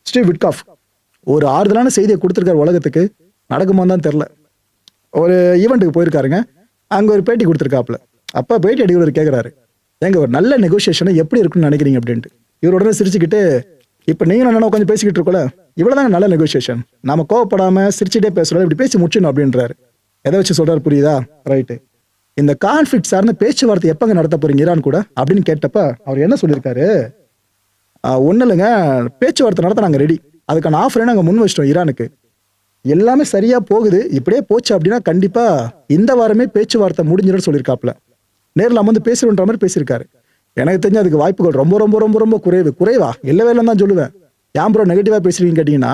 Steve Witkoff ஒரு ஆறுதலான செய்தியை கொடுத்துருக்காரு உலகத்துக்கு. நடக்குமான்னு தான் தெரில. ஒரு ஈவெண்ட்டுக்கு போயிருக்காருங்க. அங்கே ஒரு பேட்டி கொடுத்துருக்காப்புல. அப்போ பேட்டி அடிக்கிறவர் கேட்குறாரு, ஏங்க ஒரு நல்ல நெகோசியேஷனை எப்படி இருக்குன்னு நினைக்கிறீங்க அப்படின்ட்டு. இவர் உடனே சிரிச்சுக்கிட்டு, இப்போ நீங்கள் என்ன உட்காந்து பேசிக்கிட்டு இருக்கோல, இவ்வளோதாங்க நல்ல நெகோசியேஷன். நம்ம கோவப்படாமல் சிரிச்சுட்டே பேசுகிறோம், இப்படி பேசி முடிச்சிடணும் அப்படின்றாரு. எதை வச்சு சொல்கிறார் புரியுதா? ரைட்டு. இந்த கான்ஃப்ளிக்ட் சார்ந்த பேச்சுவார்த்தை எப்போங்க நடத்த போறீங்க ஈரான் கூட அப்படின்னு கேட்டப்ப அவர் என்ன சொல்லியிருக்காரு, ஒன்றும் இல்லைங்க, பேச்சுவார்த்தை நடத்த நாங்கள் ரெடி, அதுக்கான ஆஃபரை நாங்கள் முன் வச்சிட்டோம் ஈரானுக்கு, எல்லாமே சரியா போகுது, இப்படியே போச்சு அப்படின்னா கண்டிப்பா இந்த வாரமே பேச்சுவார்த்தை முடிஞ்சிடும் சொல்லியிருக்காப்புல. நேரில் அமர்ந்து பேசுறன்ற மாதிரி பேசியிருக்காரு. எனக்கு தெரிஞ்ச அதுக்கு வாய்ப்புகள் ரொம்ப ரொம்ப ரொம்ப ரொம்ப குறைவா இல்லவே இல்லைன்னு தான் சொல்லுவேன். ஏன் ப்ரோ நெகட்டிவா பேசுறீங்கன்னு கேட்டீங்கன்னா,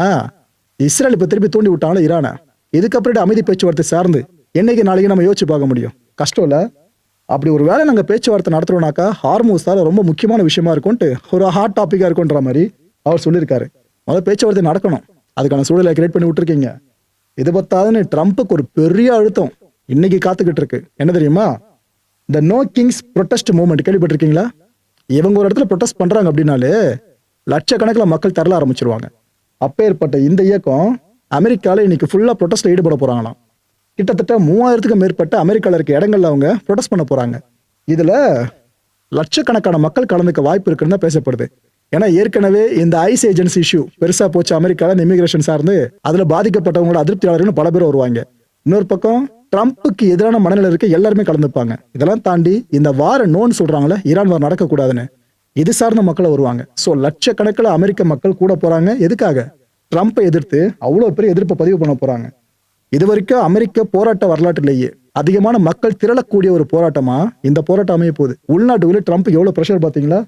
இஸ்ரேல் இப்போ திருப்பி தூண்டி விட்டாங்களா ஈரானை, இதுக்கப்புறம் அமைதி பேச்சுவார்த்தை சார்ந்து என்னைக்கு நாளைக்கு நம்ம யோசிச்சு பார்க்க முடியும்? கஷ்டம் இல்லை. அப்படி ஒரு வேளை நாங்கள் பேச்சுவார்த்தை நடத்துறோம்னாக்கா ஹார்மோஸ் தான் ரொம்ப முக்கியமான விஷயமா இருக்கும்ட்டு, ஒரு ஹாட் டாப்பிக்காக இருக்குன்ற மாதிரி அவர் சொல்லியிருக்காரு. முதல்ல பேச்சுவார்த்தை நடக்கணும், அதுக்கான சூழலை கிரியேட் பண்ணி விட்டுருக்கீங்க. இது பத்தாதுன்னு ட்ரம்ப்புக்கு ஒரு பெரிய அழுத்தம் இன்னைக்கு காத்துக்கிட்டு இருக்கு. என்ன தெரியுமா? இந்த நோ கிங்ஸ் ப்ரொட்டஸ்ட் மூவ்மெண்ட் கேள்விப்பட்டிருக்கீங்களா? இவங்க ஒரு இடத்துல ப்ரொட்டஸ்ட் பண்றாங்க அப்படின்னாலே லட்சக்கணக்கில் மக்கள் தரல ஆரம்பிச்சிருவாங்க. அப்பேற்பட்ட இந்த இயக்கம் அமெரிக்காவில் இன்னைக்கு ஃபுல்லா ப்ரொட்டஸ்ட்ல ஈடுபட போறாங்களாம். கிட்டத்தட்ட 3000க்கும் மேற்பட்ட அமெரிக்காவில் இருக்க இடங்கள்ல அவங்க ப்ரொடெஸ்ட் பண்ண போறாங்க. இதுல லட்சக்கணக்கான மக்கள் கலந்துக்க வாய்ப்பு இருக்குன்னு தான் பேசப்படுது. ஏன்னா ஏற்கனவே இந்த ஐஸ் ஏஜென்சி இஷ்யூ பெருசா போச்சு அமெரிக்காவில், இமிகிரேஷன் சார்ந்து அதுல பாதிக்கப்பட்டவங்களோட அதிருப்தியாளர்கள் பல பேர் வருவாங்க. இன்னொரு பக்கம் ட்ரம்ப்புக்கு எதிரான மனநிலை இருக்க எல்லாருமே கலந்துப்பாங்க. இதெல்லாம் தாண்டி இந்த வார நோன்னு சொல்றாங்களே, ஈரான் வார் நடக்கக்கூடாதுன்னு, இது சார்ந்த மக்களை வருவாங்க. ஸோ லட்சக்கணக்கில் அமெரிக்க மக்கள் கூட போறாங்க. எதுக்காக? ட்ரம்ப்பை எதிர்த்து அவ்வளோ பெரிய எதிர்ப்பை பதிவு பண்ண போறாங்க. இது வரைக்கும் அமெரிக்க போராட்ட வரலாற்றிலேயே அதிகமான மக்கள் திரளக்கூடிய ஒரு போராட்டமா இந்த போராட்டம் அமைய போகுது. உள்நாட்டுக்குள்ளே ட்ரம்ப் எவ்வளவு பிரஷர் பாத்தீங்களா?